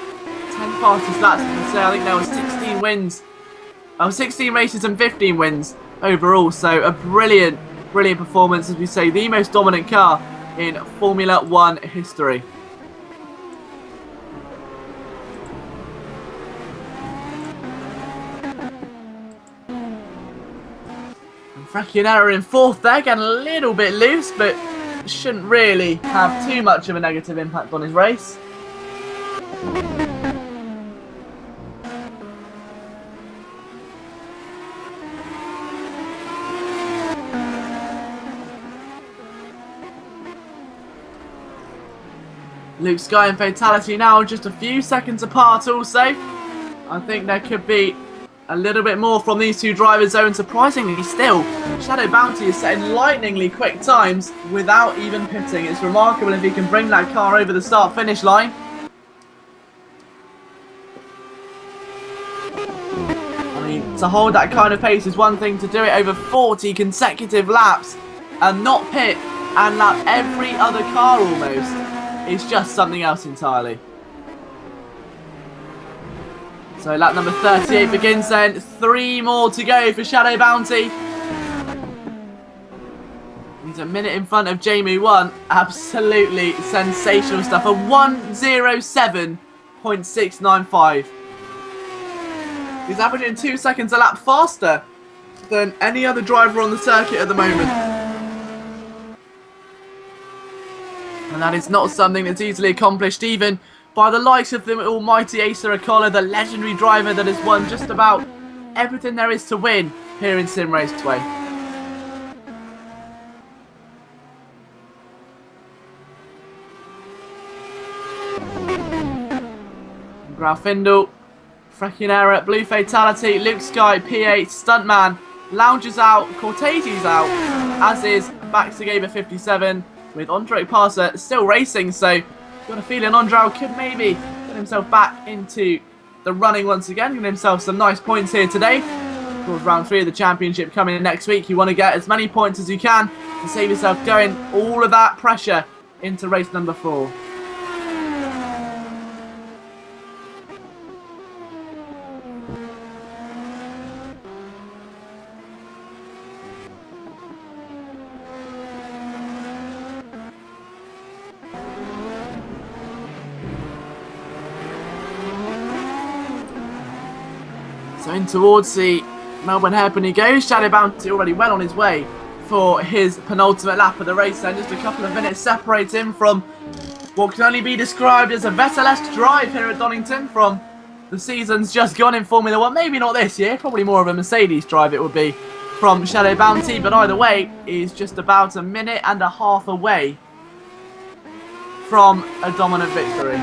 10 fastest laps, you can say. I think there was 16 wins. 16 races and 15 wins overall. So a brilliant performance, as we say, the most dominant car in Formula 1 history. And Fracchionera in 4th there, getting a little bit loose, but shouldn't really have too much of a negative impact on his race. Luke Sky and Fatality now just a few seconds apart also. I think there could be a little bit more from these two drivers though, and surprisingly still, Shadow Bounty is setting lightningly quick times without even pitting. It's remarkable if he can bring that car over the start-finish line. I mean, to hold that kind of pace is one thing, to do it over 40 consecutive laps and not pit and lap every other car almost. It's just something else entirely. So lap number 38 begins then. 3 more to go for Shadow Bounty. He's a minute in front of Jamie 1. Absolutely sensational stuff. A 1:07.695. He's averaging 2 seconds a lap faster than any other driver on the circuit at the moment. And that is not something that's easily accomplished even by the likes of the almighty Asa Acola, the legendary driver that has won just about everything there is to win here in Simraceway. Grafindel, Fracchionera, Blue Fatality, Luke Sky, P8, Stuntman, Lounger's out, Cortese's out, as is Baxagaber 57. With Andre Parser still racing, so got a feeling Andre could maybe get himself back into the running once again, get himself some nice points here today. Towards round 3 of the championship coming in next week. You want to get as many points as you can and save yourself going all of that pressure into race number 4. So in towards the Melbourne hairpin he goes. Shadow Bounty already well on his way for his penultimate lap of the race, and just a couple of minutes separates him from what can only be described as a Vettel-esque drive here at Donington from the season's just gone in Formula 1. Maybe not this year, probably more of a Mercedes drive it would be from Shadow Bounty, but either way, he's just about a minute and a half away from a dominant victory.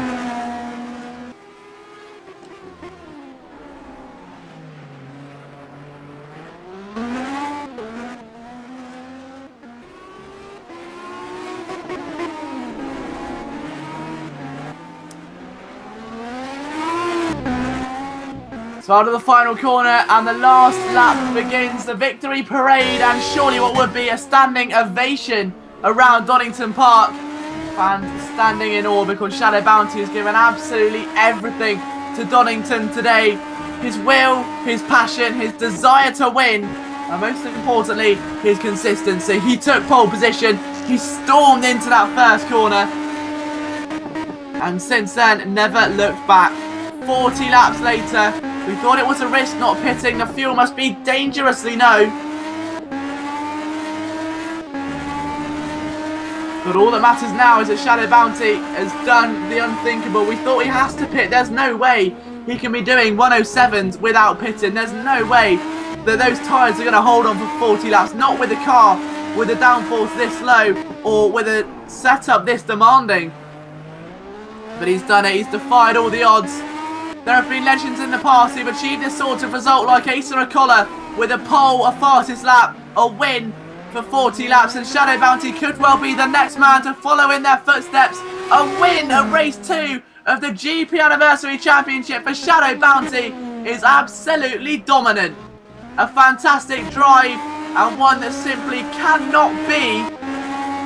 So out of the final corner and the last lap begins the victory parade, and surely what would be a standing ovation around Donington Park. Fans standing in awe because Shadow Bounty has given absolutely everything to Donington today. His will, his passion, his desire to win, and most importantly, his consistency. He took pole position, he stormed into that first corner, and since then never looked back. 40 laps later, We thought it was a risk not pitting. The fuel must be dangerously low. But all that matters now is that Shadow Bounty has done the unthinkable. We thought he has to pit. There's no way he can be doing 107s without pitting. There's no way that those tyres are going to hold on for 40 laps. Not with a car with the downforce this low or with a setup this demanding. But he's done it. He's defied all the odds. There have been legends in the past who've achieved this sort of result, like Asa Acola with a pole, a fastest lap, a win for 40 laps, and Shadow Bounty could well be the next man to follow in their footsteps. A win at race 2 of the GP Anniversary Championship for Shadow Bounty is absolutely dominant. A fantastic drive, and one that simply cannot be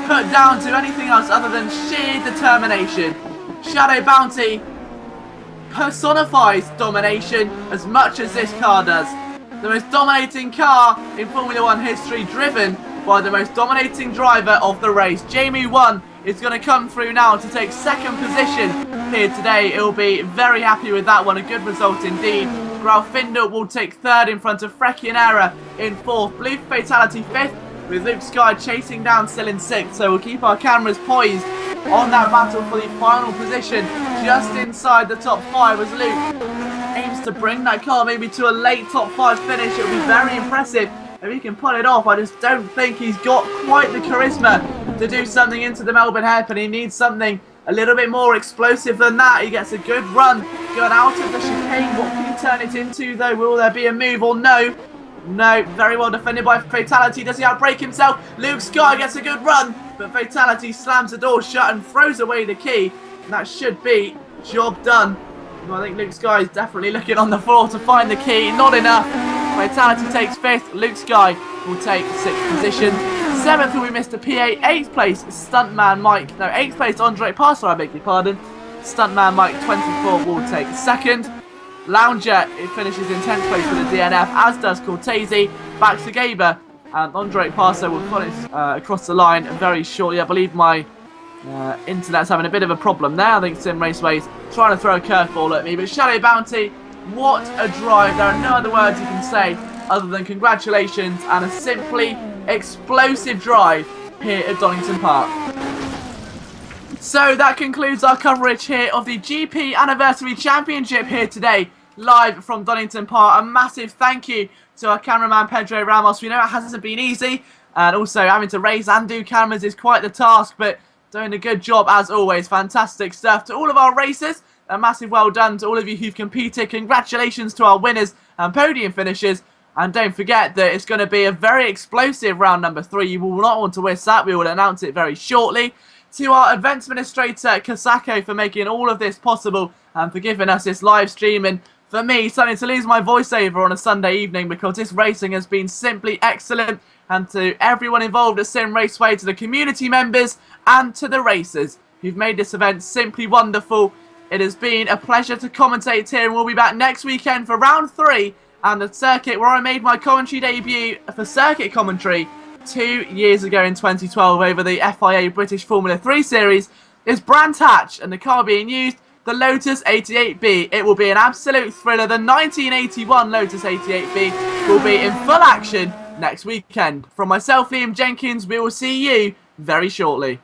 put down to anything else other than sheer determination. Shadow Bounty personifies domination as much as this car does. The most dominating car in Formula 1 history, driven by the most dominating driver of the race. Jamie 1 is going to come through now to take second position here today. He'll be very happy with that one. A good result indeed. Graufinder will take third in front of Frecchianera in fourth. Blue Fatality fifth, with Luke Sky chasing down still in sixth. So we'll keep our cameras poised on that battle for the final position, just inside the top 5 as Luke aims to bring that car maybe to a late top 5 finish. It would be very impressive if he can pull it off. I just don't think he's got quite the charisma to do something into the Melbourne hairpin. He needs something a little bit more explosive than that. He gets a good run going out of the chicane. What can he turn it into though? Will there be a move or no? No, very well defended by Fatality. Does he outbrake himself? Luke Sky gets a good run, but Fatality slams the door shut and throws away the key. And that should be job done. Well, I think Luke Sky is definitely looking on the floor to find the key. Not enough. Fatality takes 5th. Luke Sky will take 6th position. 7th, we missed a PA. 8th place, Stuntman Mike. No, 8th place, Andre Passer, I beg your pardon. Stuntman Mike 24 will take 2nd. Lounger, it finishes in 10th place with a DNF, as does Cortese. Back to Gaber, and Andre Passer will put it across the line very shortly. I believe my internet's having a bit of a problem there. I think Simraceway's trying to throw a curveball at me. But Shadow Bounty, what a drive. There are no other words you can say other than congratulations and a simply explosive drive here at Donington Park. So that concludes our coverage here of the GP Anniversary Championship here today, live from Donington Park. A massive thank you to our cameraman Pedro Ramos. We know it hasn't been easy, and also having to raise and do cameras is quite the task, but doing a good job as always. Fantastic stuff. To all of our racers, a massive well done to all of you who've competed. Congratulations to our winners and podium finishers. And don't forget that it's going to be a very explosive round number 3. You will not want to miss that. We will announce it very shortly. To our events administrator, Kasako, for making all of this possible and for giving us this live stream. And for me, starting to lose my voiceover on a Sunday evening because this racing has been simply excellent. And to everyone involved at Simraceway, to the community members and to the racers who've made this event simply wonderful. It has been a pleasure to commentate here, and we'll be back next weekend for round 3 and the circuit where I made my commentary debut for circuit commentary 2 years ago in 2012 over the FIA British Formula 3 Series is Brandt Hatch, and the car being used, the Lotus 88B. It will be an absolute thriller. The 1981 Lotus 88B will be in full action next weekend. From myself, Liam Jenkins, we will see you very shortly.